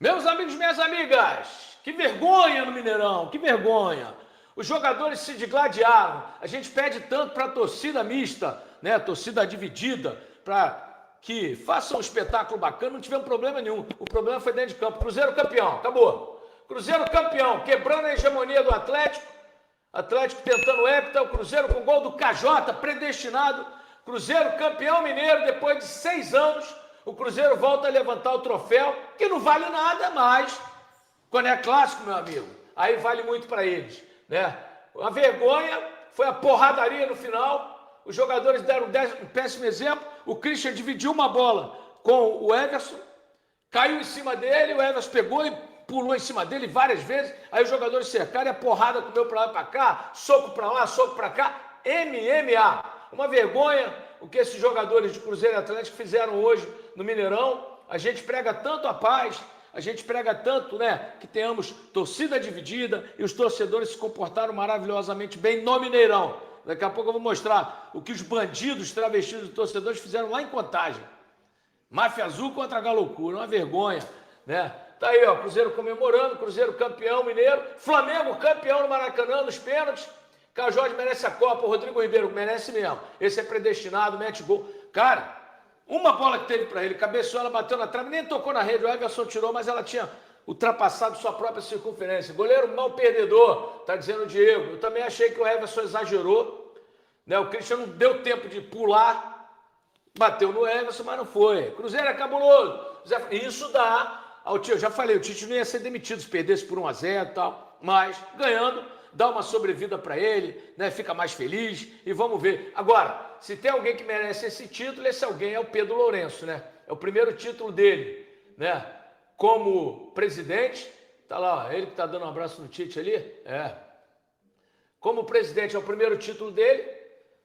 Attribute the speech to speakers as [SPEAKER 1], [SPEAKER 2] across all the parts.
[SPEAKER 1] Meus amigos, minhas amigas, que vergonha no Mineirão, que vergonha. Os jogadores se digladiaram. A gente pede tanto para a torcida mista, né, torcida dividida, para que faça um espetáculo bacana, não tivemos problema nenhum. O problema foi dentro de campo. Cruzeiro campeão, acabou. Cruzeiro campeão, quebrando a hegemonia do Atlético. Atlético tentando o hepta, o Cruzeiro com gol do KJ, predestinado. Cruzeiro campeão mineiro, depois de 6 anos, o Cruzeiro volta a levantar o troféu, que não vale nada mais. Quando é clássico, meu amigo, aí vale muito para eles, né? A vergonha foi a porradaria no final, os jogadores deram um péssimo exemplo, o Christian dividiu uma bola com o Everson, caiu em cima dele, o Everson pegou e pulou em cima dele várias vezes, aí os jogadores cercaram e a porrada comeu para lá e para cá, soco para lá, soco para cá, MMA. Uma vergonha o que esses jogadores de Cruzeiro e Atlético fizeram hoje no Mineirão. A gente prega tanto a paz, a gente prega tanto, né, que tenhamos torcida dividida e os torcedores se comportaram maravilhosamente bem no Mineirão. Daqui a pouco eu vou mostrar o que os bandidos travestidos de torcedores fizeram lá em Contagem. Máfia Azul contra a Galoucura, uma vergonha, né? Tá aí, ó, Cruzeiro comemorando, Cruzeiro campeão mineiro, Flamengo campeão no Maracanã, nos pênaltis. Cajode merece a Copa, o Rodrigo Ribeiro merece mesmo. Esse é predestinado, mete gol. Cara, uma bola que teve para ele, cabeceou, ela bateu na trave, nem tocou na rede, o Everson tirou, mas ela tinha ultrapassado sua própria circunferência. Goleiro mal perdedor, tá dizendo o Diego. Eu também achei que o Everson exagerou, né? O Christian não deu tempo de pular, bateu no Everson, mas não foi. Cruzeiro é cabuloso. Isso dá ao Tite. Eu já falei, o Tite não ia ser demitido se perdesse por 1-0 e tal, mas ganhando, dá uma sobrevida para ele, né? Fica mais feliz e vamos ver. Agora, se tem alguém que merece esse título, esse alguém é o Pedro Lourenço, né? É o primeiro título dele, né? Como presidente, tá lá, ó, ele que tá dando um abraço no Tite ali, Como presidente é o primeiro título dele,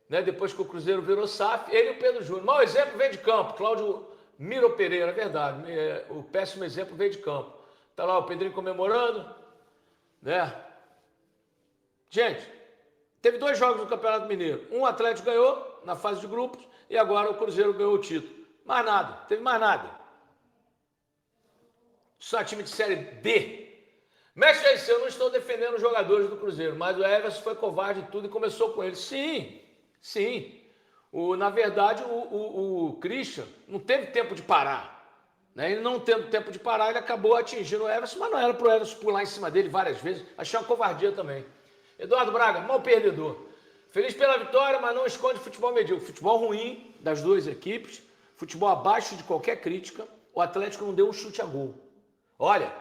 [SPEAKER 1] né? Depois que o Cruzeiro virou SAF, ele e o Pedro Júnior. Mau exemplo vem de campo, Cláudio Miro Pereira, é verdade. O péssimo exemplo veio de campo. Tá lá o Pedrinho comemorando, né? Gente, teve 2 jogos no Campeonato Mineiro. Um Atlético ganhou na fase de grupos e agora o Cruzeiro ganhou o título. Mais nada, teve mais nada. Só time de Série D. Mestre aí, eu não estou defendendo os jogadores do Cruzeiro, mas o Everson foi covarde e tudo e começou com ele. Sim, sim. Na verdade, o Christian não teve tempo de parar. Né? Ele não tendo tempo de parar, ele acabou atingindo o Everson, mas não era para o Everson pular em cima dele várias vezes. Achei uma covardia também. Eduardo Braga, mal perdedor. Feliz pela vitória, mas não esconde futebol medíocre. Futebol ruim das 2 equipes, futebol abaixo de qualquer crítica. O Atlético não deu um chute a gol. Olha,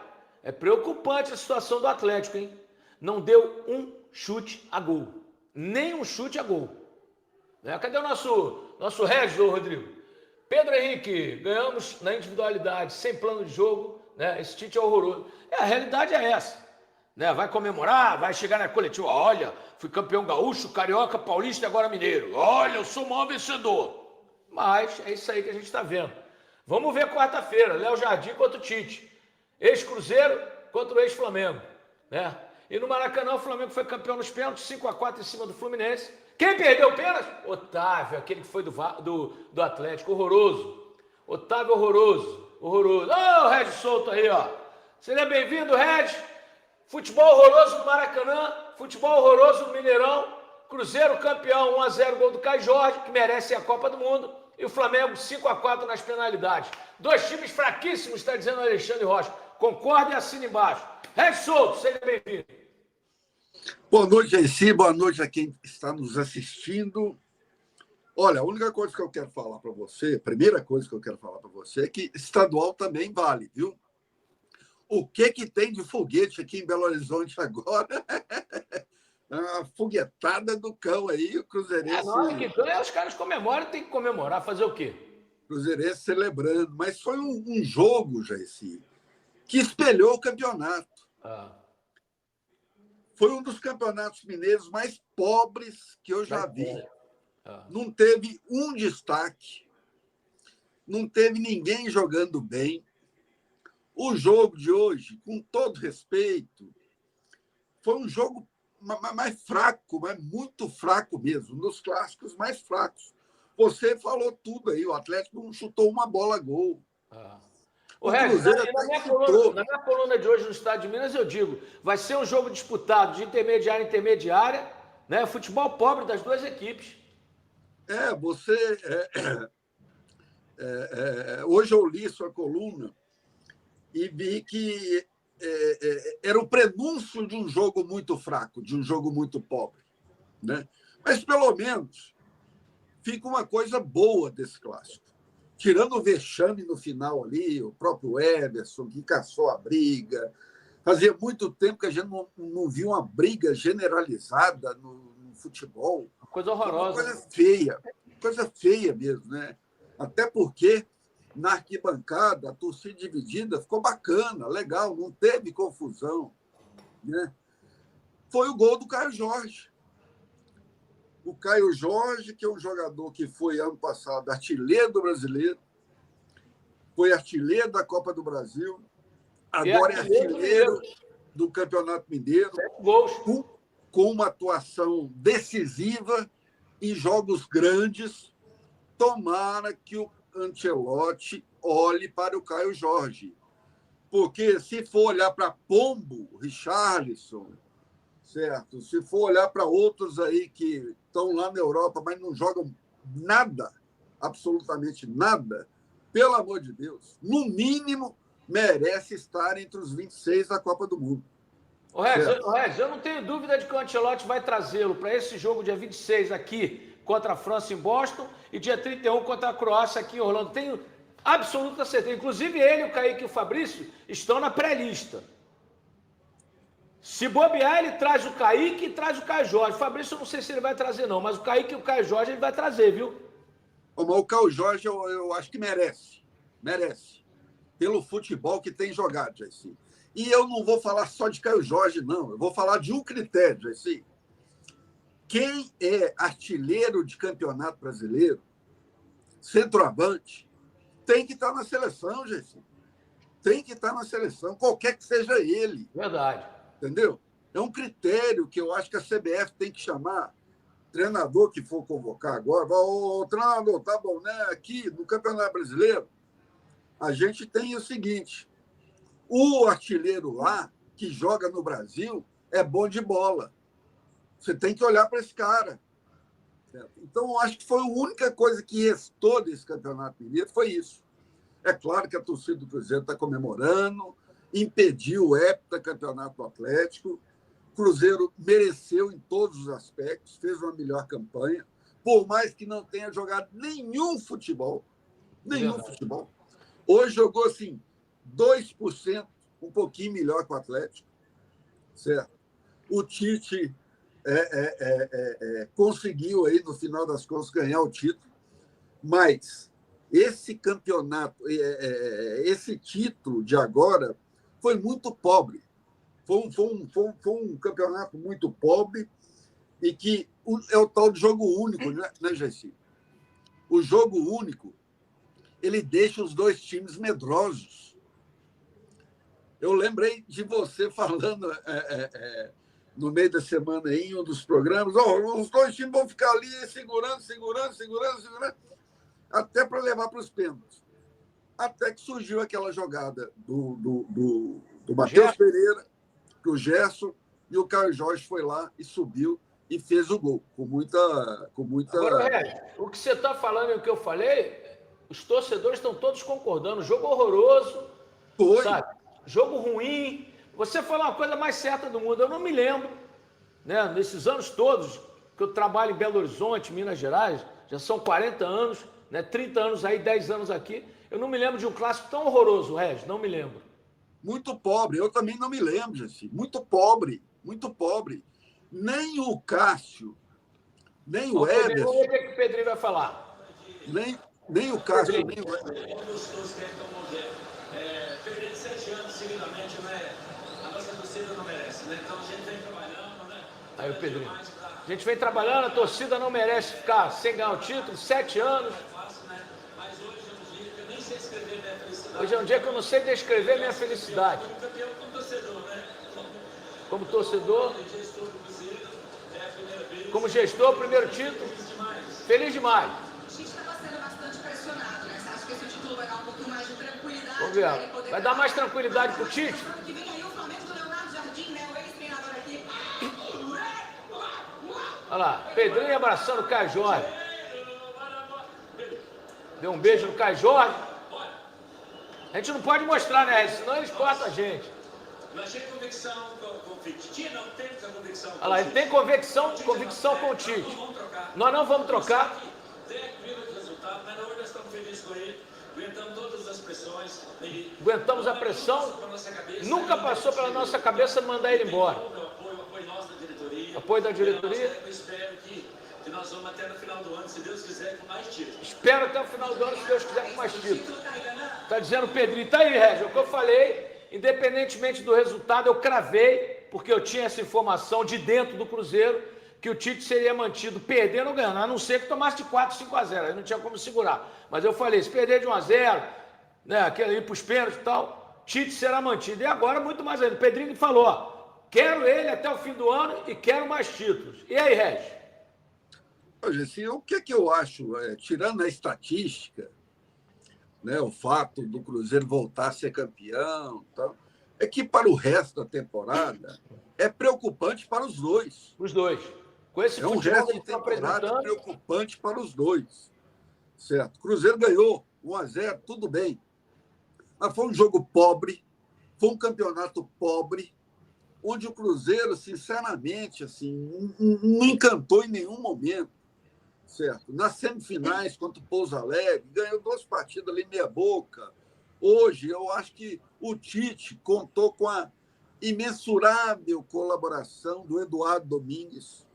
[SPEAKER 1] é preocupante a situação do Atlético, hein? Não deu um chute a gol. Nem um chute a gol. Né? Cadê o nosso Regis, Rodrigo? Pedro Henrique, ganhamos na individualidade, sem plano de jogo. Né? Esse Tite é horroroso. A realidade é essa. Né? Vai comemorar, vai chegar na coletiva. Olha, fui campeão gaúcho, carioca, paulista e agora mineiro. Olha, eu sou o maior vencedor. Mas é isso aí que a gente está vendo. Vamos ver quarta-feira, Léo Jardim contra o Tite. Ex-Cruzeiro contra o ex-Flamengo. Né? E no Maracanã o Flamengo foi campeão nos pênaltis, 5-4 em cima do Fluminense. Quem perdeu o pênalti? Otávio, aquele que foi do Atlético. Horroroso. Otávio horroroso. Horroroso. Ô, o Regis solto aí, ó. Seja bem-vindo, Regis. Futebol horroroso no Maracanã, futebol horroroso no Mineirão, Cruzeiro campeão, 1-0 gol do Caio Jorge, que merece a Copa do Mundo, e o Flamengo 5-4 nas penalidades. 2 times fraquíssimos, está dizendo o Alexandre Rocha. Concorda e assina embaixo. Regis Souto, seja bem-vindo.
[SPEAKER 2] Boa noite, Jaci, boa noite a quem está nos assistindo. Olha, a única coisa que eu quero falar para você, a primeira coisa que eu quero falar para você é que estadual também vale, viu? O que tem de foguete aqui em Belo Horizonte agora? A foguetada do cão aí, o Cruzeirense...
[SPEAKER 1] Na hora que ganha, os caras comemoram, tem que comemorar. Fazer o quê?
[SPEAKER 2] Cruzeirense celebrando. Mas foi um jogo, Jaci, que espelhou o campeonato. Foi um dos campeonatos mineiros mais pobres que eu já vi. Não teve um destaque. Não teve ninguém jogando bem. O jogo de hoje, com todo respeito, foi um jogo mais fraco, mas muito fraco mesmo, um dos clássicos mais fracos. Você falou tudo aí, o Atlético não chutou uma bola a gol.
[SPEAKER 1] O
[SPEAKER 2] O
[SPEAKER 1] Regis,
[SPEAKER 2] Cruzeiro
[SPEAKER 1] na
[SPEAKER 2] até
[SPEAKER 1] minha
[SPEAKER 2] citou.
[SPEAKER 1] na minha coluna de hoje no Estado de Minas, eu digo, vai ser um jogo disputado de intermediária a intermediária, né? Futebol pobre das duas equipes.
[SPEAKER 2] Você. Hoje eu li sua coluna e vi que era o prenúncio de um jogo muito fraco, de um jogo muito pobre, né? Mas, pelo menos, fica uma coisa boa desse clássico. Tirando o vexame no final ali, o próprio Everson, que caçou a briga. Fazia muito tempo que a gente não via uma briga generalizada no futebol.
[SPEAKER 1] Uma coisa
[SPEAKER 2] Foi uma
[SPEAKER 1] horrorosa.
[SPEAKER 2] coisa feia mesmo, né? Até porque na arquibancada, a torcida dividida ficou bacana, legal, não teve confusão, né? Foi o gol do Caio Jorge. O Caio Jorge, que é um jogador que foi, ano passado, artilheiro do Brasileiro, foi artilheiro da Copa do Brasil, agora é artilheiro do Campeonato Mineiro,
[SPEAKER 1] Gols.
[SPEAKER 2] com uma atuação decisiva em jogos grandes. Tomara que o Ancelotti olhe para o Caio Jorge. Porque se for olhar para Pombo, Richarlison, certo? Se for olhar para outros aí que estão lá na Europa, mas não jogam nada, absolutamente nada, pelo amor de Deus, no mínimo merece estar entre os 26 da Copa do Mundo.
[SPEAKER 1] Regis, eu não tenho dúvida de que o Ancelotti vai trazê-lo para esse jogo dia 26 aqui contra a França em Boston e dia 31 contra a Croácia aqui em Orlando. Tenho absoluta certeza. Inclusive ele, o Kaique e o Fabrício estão na pré-lista. Se bobear, ele traz o Kaique e traz o Caio Jorge. O Fabrício eu não sei se ele vai trazer não, mas o Kaique e o Caio Jorge ele vai trazer, viu?
[SPEAKER 2] Mas o Caio Jorge eu acho que merece. Merece. Pelo futebol que tem jogado, Jaci. E eu não vou falar só de Caio Jorge, não. Eu vou falar de um critério, Jaci. Quem é artilheiro de campeonato brasileiro, centroavante, tem que estar na seleção, Jaci. Tem que estar na seleção, qualquer que seja ele.
[SPEAKER 1] Verdade.
[SPEAKER 2] Entendeu? É um critério que eu acho que a CBF tem que chamar treinador que for convocar agora. Ô, treinador, tá bom, né? Aqui no Campeonato Brasileiro, a gente tem o seguinte: o artilheiro lá, que joga no Brasil, é bom de bola. Você tem que olhar para esse cara. Certo? Então, eu acho que foi a única coisa que restou desse Campeonato Mineiro, foi isso. É claro que a torcida do Cruzeiro está comemorando, impediu o heptacampeonato Atlético. O Cruzeiro mereceu em todos os aspectos, fez uma melhor campanha, por mais que não tenha jogado nenhum futebol. Nenhum futebol. Hoje jogou assim, 2%, um pouquinho melhor que o Atlético. Certo? O Tite conseguiu, aí, no final das contas, ganhar o título, mas esse campeonato, esse título de agora foi muito pobre. Foi um campeonato muito pobre e que é o tal de jogo único, né, Gessi? O jogo único, ele deixa os dois times medrosos. Eu lembrei de você falando no meio da semana aí, em um dos programas, os dois times vão ficar ali segurando, até para levar para os pênaltis. Até que surgiu aquela jogada do Matheus Pereira, que o Gerson e o Caio Jorge foi lá e subiu e fez o gol, com muita...
[SPEAKER 1] Agora, o que você está falando e o que eu falei, os torcedores estão todos concordando. Jogo horroroso,
[SPEAKER 2] Foi.
[SPEAKER 1] Sabe? Jogo ruim. Você falou uma coisa mais certa do mundo. Eu não me lembro, né, nesses anos todos que eu trabalho em Belo Horizonte, Minas Gerais, já são 40 anos, né, 30 anos aí, 10 anos aqui. Eu não me lembro de um clássico tão horroroso, Regis, não me lembro.
[SPEAKER 2] Muito pobre, eu também não me lembro, assim. Muito pobre, muito pobre. Nem o Cássio, nem o Everson.
[SPEAKER 1] Vamos ver o que o Pedrinho vai falar.
[SPEAKER 2] Nem o Cássio, nem o Everson.
[SPEAKER 3] Perder 7 anos seguidamente, né? A nossa torcida não merece, né? Então a gente vem trabalhando, né?
[SPEAKER 1] Aí o Pedrinho. A gente vem trabalhando, a torcida não merece ficar sem ganhar o título, 7 anos.
[SPEAKER 3] Mas hoje é um dia que eu nem sei escrever minha felicidade.
[SPEAKER 1] Hoje é um dia que eu não sei descrever minha felicidade.
[SPEAKER 3] Como campeão, como torcedor, né?
[SPEAKER 1] Como torcedor,
[SPEAKER 3] Como gestor do Cruzeiro, é a primeira vez.
[SPEAKER 1] como gestor, primeiro título. Feliz demais.
[SPEAKER 4] A gente estava sendo bastante pressionado, né? Você acha que esse título vai dar um pouquinho mais de tranquilidade?
[SPEAKER 1] Vera? Vai dar mais tranquilidade pro Tite?
[SPEAKER 4] Que vem aí o Flamengo do Leonardo Jardim, né? O ex-treinador aqui.
[SPEAKER 1] Olha lá, Pedrinho abraçando o Caio Jorge. Deu um beijo no Caio Jorge. A gente não pode mostrar, né? Senão eles cortam a gente.
[SPEAKER 3] Mas tinha convicção com o Tite. Tinha, não tem essa convicção.
[SPEAKER 1] Olha lá, ele tem convicção com o Tite. Nós não vamos trocar.
[SPEAKER 3] Tem aquilo de resultado, mas hoje nós estamos felizes com ele. Aguentamos todas as pressões.
[SPEAKER 1] Aguentamos a pressão. Nunca passou pela nossa cabeça mandar ele embora.
[SPEAKER 3] Apoio nosso da diretoria.
[SPEAKER 1] Apoio da diretoria.
[SPEAKER 3] Eu espero que nós vamos até no final do ano, se Deus quiser, com mais títulos.
[SPEAKER 1] Espero até o final do ano, se Deus quiser, com mais títulos. Tá dizendo o Pedrinho. Tá aí, Régio, é o que eu falei. Independentemente do resultado, eu cravei, porque eu tinha essa informação de dentro do Cruzeiro, que o Tite seria mantido perdendo ou ganhando, a não ser que tomasse de 4, 5-0, aí não tinha como segurar. Mas eu falei, se perder de 1-0, né, aquele ir para os pênaltis e tal, Tite será mantido. E agora, muito mais ainda. O Pedrinho falou, ó, quero ele até o fim do ano e quero mais títulos. E aí, Régio?
[SPEAKER 2] Hoje, assim, o que eu acho, tirando a estatística, né, o fato do Cruzeiro voltar a ser campeão, tal, é que para o resto da temporada é preocupante para os dois.
[SPEAKER 1] Os dois. Com esse
[SPEAKER 2] É um
[SPEAKER 1] futebol
[SPEAKER 2] resto
[SPEAKER 1] que
[SPEAKER 2] de
[SPEAKER 1] eles estão
[SPEAKER 2] temporada
[SPEAKER 1] apresentando.
[SPEAKER 2] preocupante para os dois. Certo? Cruzeiro ganhou 1-0, tudo bem. Mas foi um jogo pobre, foi um campeonato pobre, onde o Cruzeiro, sinceramente, assim, não encantou em nenhum momento. Certo? Nas semifinais contra o Pouso Alegre, ganhou 2 partidas ali meia boca. Hoje, eu acho que o Tite contou com a imensurável colaboração do Eduardo Domingues.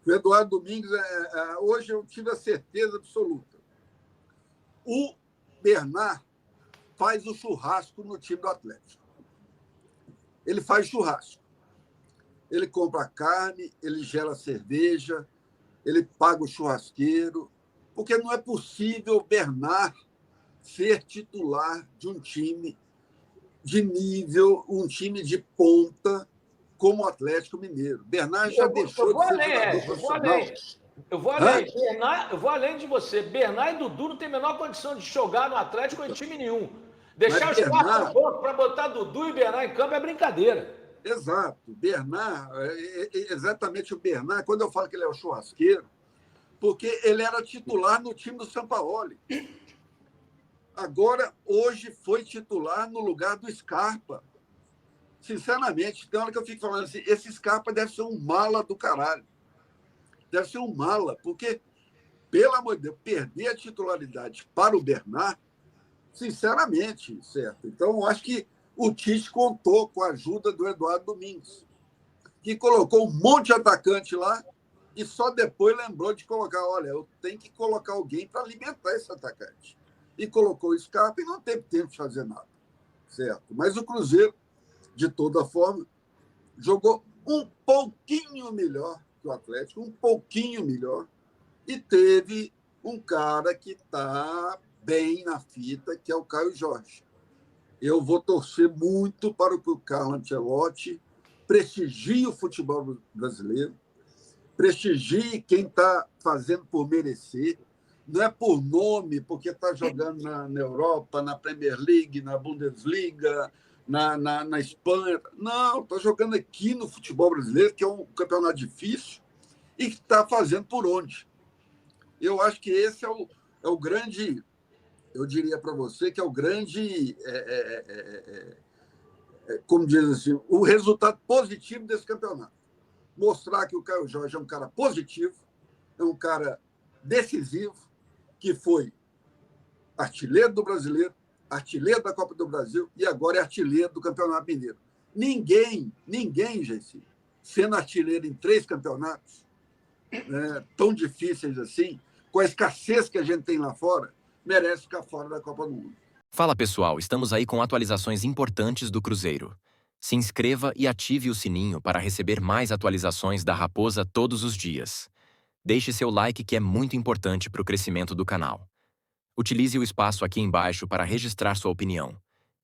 [SPEAKER 2] O Eduardo Domingues, hoje eu tive a certeza absoluta. O Bernard faz o churrasco no time do Atlético. Ele faz churrasco. Ele compra carne, ele gela cerveja, ele paga o churrasqueiro, porque não é possível o Bernard ser titular de um time de nível, um time de ponta como o Atlético Mineiro. Bernard já deixou de ser jogador profissional.
[SPEAKER 1] Eu vou além de você. Bernard e Dudu não tem a menor condição de jogar no Atlético em time nenhum. Deixar os quatro no banco para botar Dudu e Bernard em campo é brincadeira.
[SPEAKER 2] Exato. Bernard, exatamente o Bernard, quando eu falo que ele é o churrasqueiro, porque ele era titular no time do Sampaoli. Agora, hoje, foi titular no lugar do Scarpa. Sinceramente, tem hora que eu fico falando assim, esse Scarpa deve ser um mala do caralho. Deve ser um mala, porque, pelo amor de Deus, perder a titularidade para o Bernard, sinceramente, certo? Então, eu acho que o Tite contou com a ajuda do Eduardo Domingues, que colocou um monte de atacante lá e só depois lembrou de colocar, olha, eu tenho que colocar alguém para alimentar esse atacante. E colocou o Scarpa e não teve tempo de fazer nada, certo? Mas o Cruzeiro, de toda forma, jogou um pouquinho melhor que o Atlético, um pouquinho melhor, e teve um cara que está bem na fita, que é o Caio Jorge. Eu vou torcer muito para que o Carlo Ancelotti prestigie o futebol brasileiro, prestigie quem está fazendo por merecer, não é por nome, porque está jogando na Europa, na Premier League, na Bundesliga, na Espanha. Não, está jogando aqui no futebol brasileiro, que é um campeonato difícil, e que está fazendo por onde. Eu acho que esse é o grande... Eu diria para você que é o grande, como diz assim, o resultado positivo desse campeonato. Mostrar que o Caio Jorge é um cara positivo, é um cara decisivo, que foi artilheiro do Brasileiro, artilheiro da Copa do Brasil e agora é artilheiro do Campeonato Mineiro. Ninguém, Gessi, sendo artilheiro em 3 campeonatos, né, tão difíceis assim, com a escassez que a gente tem lá fora, merece ficar fora da Copa do Mundo.
[SPEAKER 5] Fala pessoal, estamos aí com atualizações importantes do Cruzeiro. Se inscreva e ative o sininho para receber mais atualizações da Raposa todos os dias. Deixe seu like que é muito importante para o crescimento do canal. Utilize o espaço aqui embaixo para registrar sua opinião.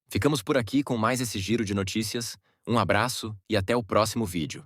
[SPEAKER 5] Ficamos por aqui com mais esse giro de notícias. Um abraço e até o próximo vídeo.